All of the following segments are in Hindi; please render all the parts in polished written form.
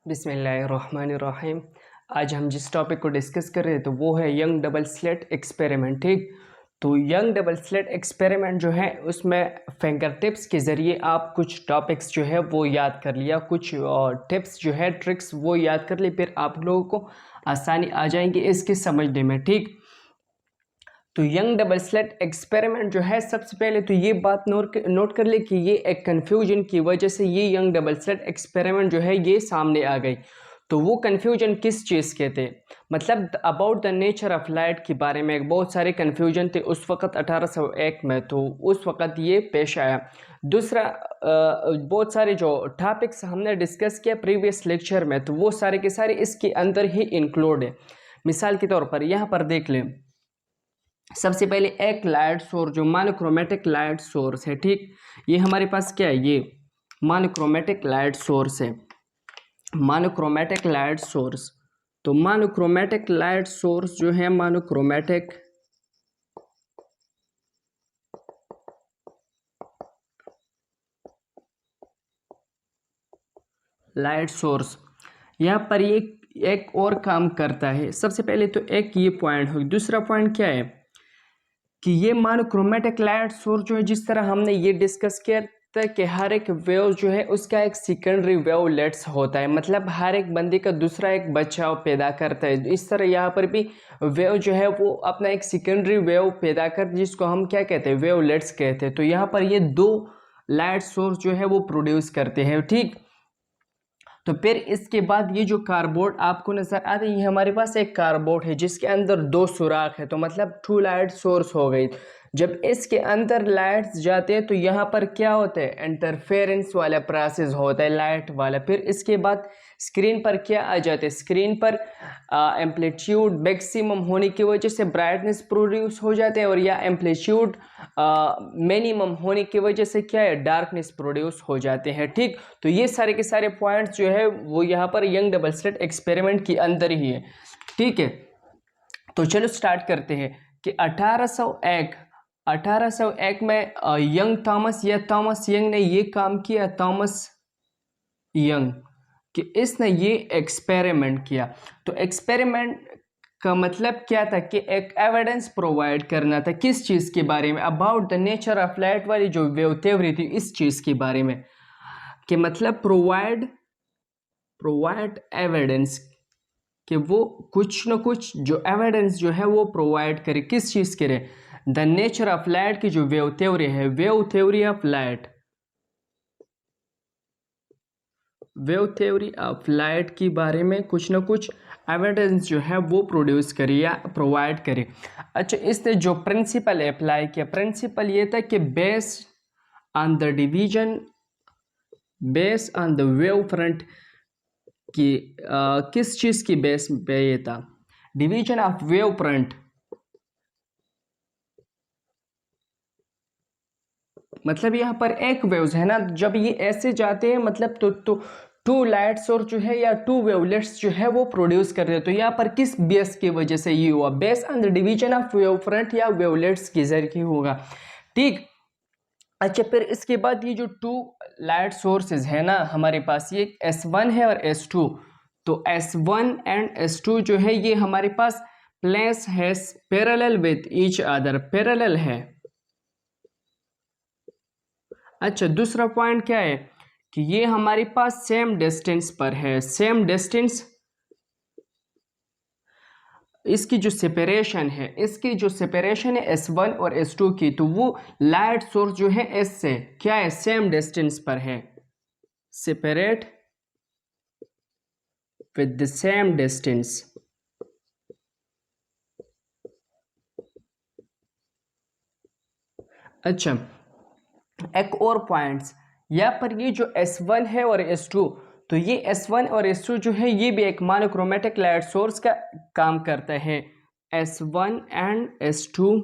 बिस्मिल्लाहिर्रहमानिर्रहीम। आज हम जिस टॉपिक को डिस्कस कर रहे हैं तो वो है यंग डबल स्लिट एक्सपेरिमेंट। ठीक, तो यंग डबल स्लिट एक्सपेरिमेंट जो है उसमें फिंगर टिप्स के ज़रिए आप कुछ टॉपिक्स जो है वो याद कर लिया, कुछ टिप्स जो है ट्रिक्स वो याद कर ली, फिर आप लोगों को आसानी आ जाएंगी इसके समझने में। ठीक, तो यंग डबल स्लिट एक्सपेरिमेंट जो है सबसे पहले तो ये बात नोट कर ले कि ये एक कंफ्यूजन की वजह से ये यंग डबल स्लिट एक्सपेरिमेंट जो है ये सामने आ गई। तो वो कंफ्यूजन किस चीज़ के थे, मतलब about the nature of light के बारे में बहुत सारे कंफ्यूजन थे उस वक़्त 1801 में, तो उस वक़्त ये पेश आया। दूसरा बहुत सारे जो टॉपिक्स हमने डिस्कस किया प्रीवियस लेक्चर में तो वो सारे के सारे इसके अंदर ही इंक्लूड है। मिसाल के तौर पर यहाँ पर देख लें, सबसे पहले एक लाइट सोर्स जो मोनोक्रोमेटिक लाइट सोर्स है। ठीक, ये हमारे पास क्या है, ये मोनोक्रोमेटिक लाइट सोर्स है, मोनोक्रोमेटिक लाइट सोर्स। तो मोनोक्रोमेटिक लाइट सोर्स जो है मोनोक्रोमेटिक लाइट सोर्स, यहाँ पर ये एक और काम करता है। सबसे पहले तो एक ये पॉइंट हो, दूसरा पॉइंट क्या है कि ये मोनोक्रोमेटिक लाइट सोर्स जो है, जिस तरह हमने ये डिस्कस किया था कि हर एक वेव जो है उसका एक सेकेंडरी वेवलेट्स होता है, मतलब हर एक बंदे का दूसरा एक बचाव पैदा करता है। इस तरह यहाँ पर भी वेव जो है वो अपना एक सेकेंडरी वेव पैदा कर, जिसको हम क्या कहते हैं, वेवलेट्स कहते हैं। तो यहाँ पर ये दो लाइट सोर्स जो है वो प्रोड्यूस करते हैं। ठीक, तो फिर इसके बाद ये जो कार्डबोर्ड आपको नजर आ रही है, हमारे पास एक कार्डबोर्ड है जिसके अंदर दो सुराख है, तो मतलब टू लाइट सोर्स हो गई। जब इसके अंदर लाइट्स जाते हैं तो यहाँ पर क्या होता है, इंटरफेरेंस वाला प्रोसेस होता है लाइट वाला। फिर इसके बाद स्क्रीन पर क्या आ जाते हैं, स्क्रीन पर एम्पलीट्यूड मैक्सिमम होने की वजह से ब्राइटनेस प्रोड्यूस हो जाते हैं, और या एम्पलीट्यूड मिनिमम होने की वजह से क्या है, डार्कनेस प्रोड्यूस हो जाते हैं। ठीक, तो ये सारे के सारे पॉइंट्स जो है वो यहाँ पर यंग डबल स्लिट एक्सपेरिमेंट के अंदर ही है। ठीक है, तो चलो स्टार्ट करते हैं कि 1801 में यंग थॉमस या थॉमस यंग ने ये काम किया, थॉमस यंग, कि इसने ये एक्सपेरिमेंट किया। तो एक्सपेरिमेंट का मतलब क्या था कि एक एविडेंस प्रोवाइड करना था, किस चीज़ के बारे में, about the nature of light वाली जो वेव थ्योरी थी इस चीज़ के बारे में, कि मतलब प्रोवाइड एविडेंस, कि वो कुछ न कुछ जो एविडेंस जो है वो प्रोवाइड करे, किस चीज़ के लिए, द नेचर ऑफ लाइट की जो वेव थ्योरी है, wave theory of light, wave theory of light के बारे में कुछ ना कुछ एविडेंस जो है वो प्रोड्यूस करे या प्रोवाइड करे। अच्छा, इसने जो प्रिंसिपल अप्लाई किया, प्रिंसिपल ये था कि based on the division, based on the wave front की किस चीज़ की बेस पे ये था, डिवीजन ऑफ वेव फ्रंट, मतलब यहाँ पर एक वेव्स है ना, जब ये ऐसे जाते हैं मतलब तो टू लाइट सोर्स जो है या टू वेवलेट्स जो है वो प्रोड्यूस कर रहे हैं। तो यहाँ पर किस बेस की वजह से ये हुआ, base on the division of wave front या वेवलेट्स के जरिए होगा। ठीक, अच्छा, फिर इसके बाद ये जो टू लाइट सोर्सेज है ना हमारे पास, ये S1 है और S2। तो S1 एंड S2 जो है ये हमारे पास प्लेस है parallel with each other, parallel है। अच्छा, दूसरा पॉइंट क्या है कि ये हमारे पास सेम डिस्टेंस पर है, सेम डिस्टेंस, इसकी जो सेपरेशन है, इसकी जो सेपरेशन है S1 और S2 की, तो वो लाइट सोर्स जो है S से क्या है, सेम डिस्टेंस पर है, separate with the same distance. अच्छा, एक और पॉइंट्स यहाँ पर, ये जो S1 है और S2, तो ये S1 और S2 जो है ये भी एक मोनोक्रोमेटिक लाइट सोर्स का काम करता है। S1 and S2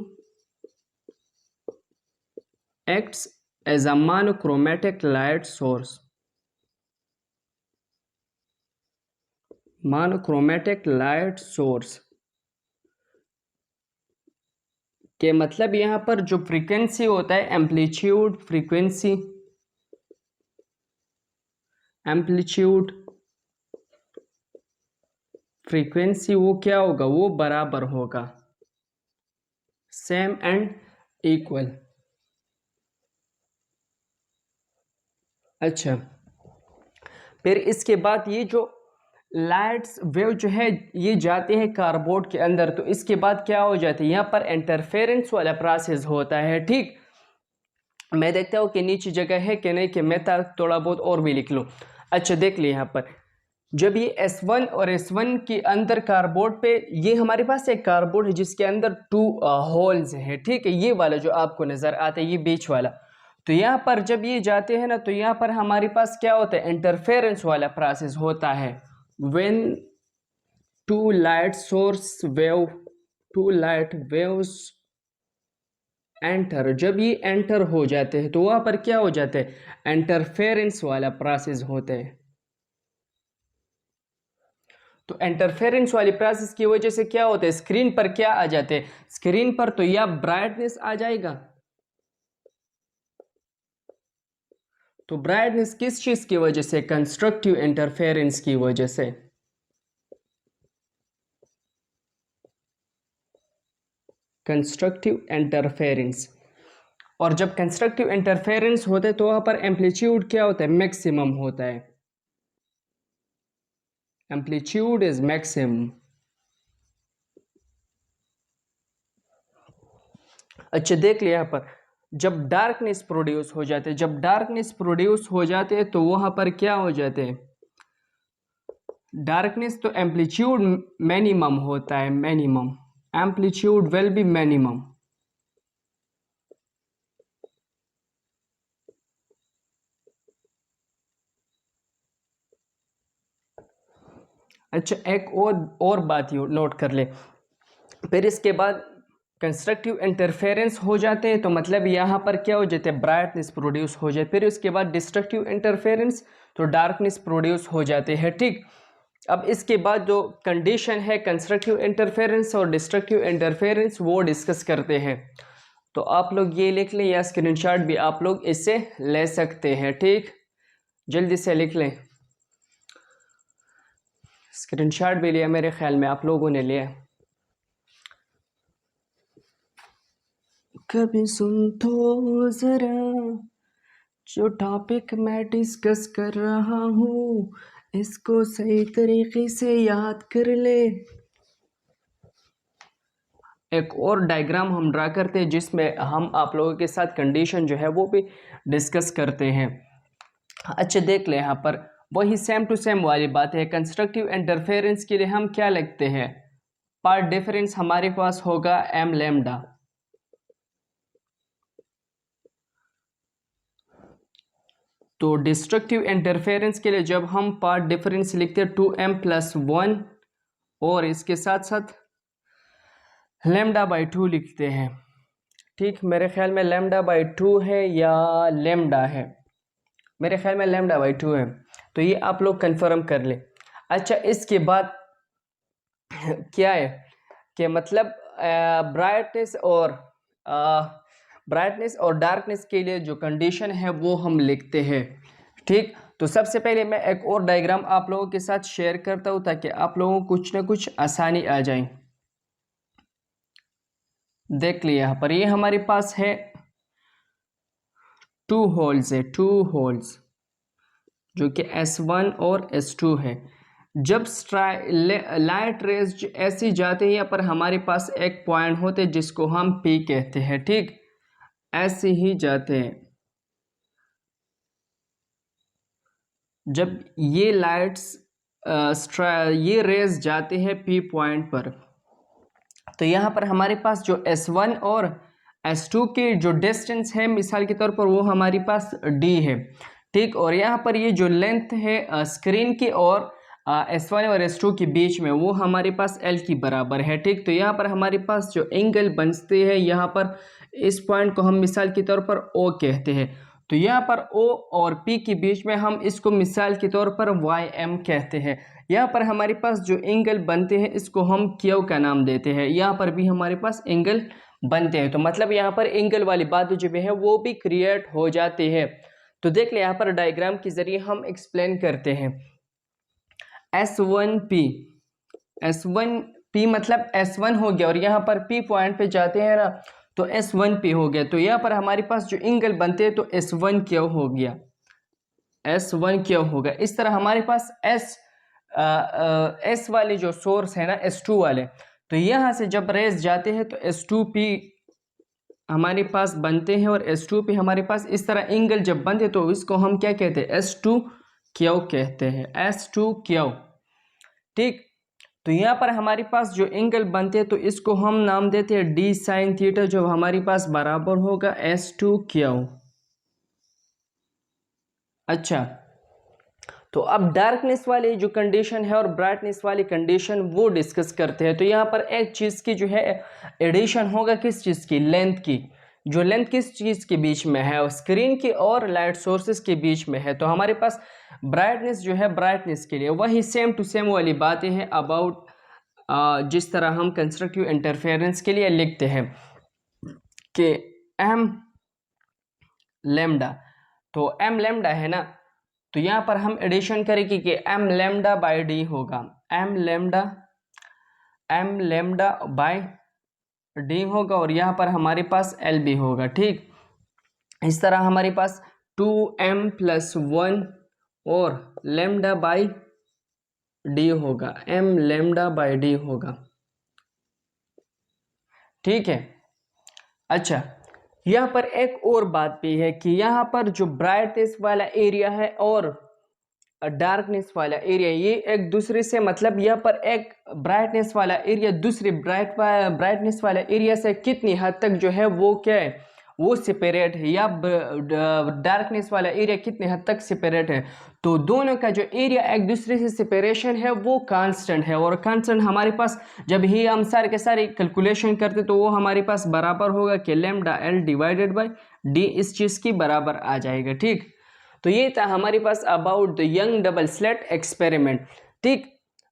acts as a monochromatic light source, monochromatic light source के मतलब यहाँ पर जो फ्रीक्वेंसी होता है, एम्पलीट्यूड फ्रीक्वेंसी, एम्पलीट्यूड फ्रीक्वेंसी वो क्या होगा, वो बराबर होगा, सेम एंड इक्वल। अच्छा, फिर इसके बाद ये जो लाइट्स वेव जो है ये जाते हैं कार्डबोर्ड के अंदर, तो इसके बाद क्या हो जाता है, यहाँ पर इंटरफेरेंस वाला प्रोसेस होता है। ठीक, मैं देखता हूँ कि नीचे जगह है कि नहीं, कि मैं थोड़ा बहुत और भी लिख लूँ। अच्छा देख लिया, यहाँ पर जब ये S1 और S1 के अंदर कार्डबोर्ड पे, ये हमारे पास एक कार्डबोर्ड है जिसके अंदर 2 होल्स हैं। ठीक है, ये वाला जो आपको नज़र आता है, ये बीच वाला। तो यहाँ पर जब ये जाते हैं ना, तो यहाँ पर हमारे पास क्या होता है, इंटरफेरेंस वाला प्रोसेस होता है। When two light source wave, two light waves enter, जब ये एंटर हो जाते हैं तो वहाँ पर क्या हो जाता है, इंटरफेरेंस वाला प्रोसेस होता है। तो इंटरफेरेंस वाली प्रोसेस की वजह से क्या होता है, स्क्रीन पर क्या आ जाते हैं, स्क्रीन पर तो या ब्राइटनेस आ जाएगा। तो ब्राइटनेस किस चीज की वजह से, कंस्ट्रक्टिव इंटरफेरेंस की वजह से। Constructive interference. और जब कंस्ट्रक्टिव इंटरफेरेंस होता है तो वहां पर एम्पलीट्यूड क्या होता है, मैक्सिमम होता है। Amplitude is maximum. अच्छा देख लिया, यहाँ पर जब डार्कनेस प्रोड्यूस हो जाते हैं, जब डार्कनेस प्रोड्यूस हो जाते हैं तो वहां पर क्या हो जाते हैं, डार्कनेस तो एम्पलीट्यूड मिनिमम होता है, minimum amplitude will be minimum. अच्छा, एक और बात नोट कर ले। फिर इसके बाद कंस्ट्रक्टिव इंटरफेरेंस हो जाते हैं, तो मतलब यहाँ पर क्या हो जाते हैं, ब्राइटनेस प्रोड्यूस हो जाए। फिर उसके बाद डिस्ट्रक्टिव इंटरफेरेंस, तो डार्कनेस प्रोड्यूस हो जाते हैं। ठीक, अब इसके बाद जो कंडीशन है कंस्ट्रक्टिव इंटरफेरेंस और डिस्ट्रक्टिव इंटरफेरेंस, वो डिस्कस करते हैं। तो आप लोग ये लिख लें, या स्क्रीनशॉट भी आप लोग इससे ले सकते हैं। ठीक, जल्दी से लिख लें, स्क्रीनशॉट भी लिया मेरे ख्याल में आप लोगों ने लिया। कभी सुन तो जरा, जो टॉपिक मैं डिस्कस कर रहा हूँ इसको सही तरीके से याद कर ले। एक और डायग्राम हम ड्रा करते हैं जिसमें हम आप लोगों के साथ कंडीशन जो है वो भी डिस्कस करते हैं। अच्छा देख ले, यहाँ पर वही सेम टू सेम वाली बात है। कंस्ट्रक्टिव इंटरफेरेंस के लिए हम क्या लिखते हैं, पार्ट डिफरेंस हमारे पास होगा m लैम्डा। तो डिस्ट्रक्टिव इंटरफेरेंस के लिए जब हम पार्ट डिफरेंस लिखते हैं 2m+1 और इसके साथ साथ λ/2 लिखते हैं। ठीक, मेरे ख्याल में λ/2 है या लेमडा है, मेरे ख्याल में λ/2 है, तो ये आप लोग कंफर्म कर ले। अच्छा, इसके बाद क्या है कि मतलब ब्राइटनेस और डार्कनेस के लिए जो कंडीशन है वो हम लिखते हैं। ठीक, तो सबसे पहले मैं एक और डायग्राम आप लोगों के साथ शेयर करता हूँ ताकि आप लोगों को कुछ ना कुछ आसानी आ जाए। देख लिया, यहाँ पर ये हमारे पास है 2 होल्स है, 2 होल्स जो कि S1 और S2 है। जब लाइट रेज ऐसी जाते हैं, यहाँ पर हमारे पास एक पॉइंट होते हैं जिसको हम P कहते हैं। ठीक, ऐसे ही जाते हैं। जब ये लाइट्स ये रेज जाते हैं P पॉइंट पर, तो यहाँ पर हमारे पास जो S1 और S2 के जो डिस्टेंस है मिसाल के तौर पर वो हमारे पास D है। ठीक, और यहाँ पर ये जो लेंथ है स्क्रीन की और S1 और S2 के बीच में वो हमारे पास L की बराबर है। ठीक, तो यहाँ पर हमारे पास जो एंगल बनते हैं, यहाँ पर इस पॉइंट को हम मिसाल के तौर पर O कहते हैं। तो यहाँ पर O और P के बीच में हम इसको मिसाल के तौर पर YM कहते हैं। यहाँ पर हमारे पास जो एंगल बनते हैं इसको हम क्यू का नाम देते हैं। यहाँ पर भी हमारे पास एंगल बनते हैं, तो मतलब यहाँ पर एंगल वाली बात जो भी है वो भी क्रिएट हो जाती है। तो देख ले, यहाँ पर डायग्राम के जरिए हम एक्सप्लेन करते हैं। S1P S1P मतलब S1 हो गया, और यहाँ पर P पॉइंट पे जाते हैं ना तो S1P हो गया। तो यहाँ पर हमारे पास जो एंगल बनते हैं तो S1Q हो गया, S1Q होगा। इस तरह हमारे पास S वाले जो सोर्स है ना S2 वाले, तो यहाँ से जब रेज जाते हैं तो S2P हमारे पास बनते हैं, और S2P हमारे पास इस तरह एंगल जब बनते तो इसको हम क्या कहते हैं, S2Q कहते हैं, S2Q। ठीक, तो यहाँ पर हमारे पास जो एंगल बनते हैं तो इसको हम नाम देते हैं D sin थीटा, जो हमारे पास बराबर होगा S2Q। अच्छा, तो अब डार्कनेस वाली जो कंडीशन है और ब्राइटनेस वाली कंडीशन वो डिस्कस करते हैं। तो यहाँ पर एक चीज़ की जो है एडिशन होगा, किस चीज़ की, लेंथ की। जो लेंथ किस चीज़ के बीच में है, स्क्रीन की और लाइट सोर्सेस के बीच में है। तो हमारे पास ब्राइटनेस जो है, ब्राइटनेस के लिए वही सेम टू सेम वाली बातें हैं अबाउट जिस तरह हम कंस्ट्रक्टिव इंटरफेरेंस के लिए लिखते हैं कि एम लेमडा, तो एम लेमडा है ना, तो यहाँ पर हम एडिशन करेंगे कि एम लेमडा बाई डी होगा, एम लेमडा बाई डी होगा, और यहाँ पर हमारे पास एल बी होगा। ठीक, इस तरह हमारे पास 2m + 1 और लेमडा बाई डी होगा, एम लेमडा बाई डी होगा। ठीक है। अच्छा, यहाँ पर एक और बात भी है कि यहाँ पर जो ब्राइटनेस वाला एरिया है और डार्कनेस वाला एरिया, ये एक दूसरे से, मतलब यहाँ पर एक ब्राइटनेस वाला एरिया दूसरे ब्राइटनेस वाला एरिया से कितनी हद तक जो है वो क्या है, वो सेपरेट है, या डार्कनेस वाला एरिया कितनी हद तक सेपरेट है। तो दोनों का जो एरिया एक दूसरे से सेपरेशन है वो कांस्टेंट है, और कांस्टेंट हमारे पास जब ही हम सारे के सारे कैलकुलेशन करते तो वो हमारे पास बराबर होगा कि lambda L divided by D, इस चीज़ की बराबर आ जाएगा। ठीक, तो ये था हमारे पास about the Young double slit experiment. ठीक,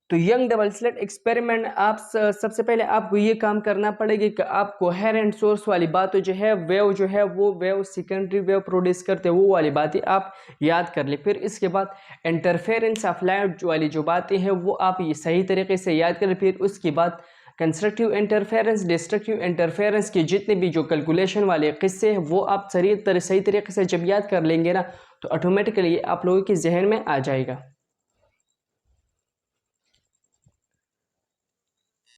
तो यंग डबल स्लिट एक्सपेरिमेंट आप सबसे पहले आपको ये काम करना पड़ेगा कि आप कोहेरेंट सोर्स वाली बात जो है, वेव जो है वो वेव सेकेंडरी वेव प्रोड्यूस करते हैं, वो वाली बातें आप याद कर ले। फिर इसके बाद इंटरफेरेंस ऑफ लाइट वाली जो बातें हैं वो आप ये सही तरीके से याद करें। फिर उसके बाद कंस्ट्रक्टिव इंटरफेरेंस, डिस्ट्रक्टिव इंटरफेरेंस के जितने भी जो कैलकुलेशन वाले किस्से हैं वो आप सही तरीके से जब याद कर लेंगे ना तो ऑटोमेटिकली आप लोगों के जहन में आ जाएगा।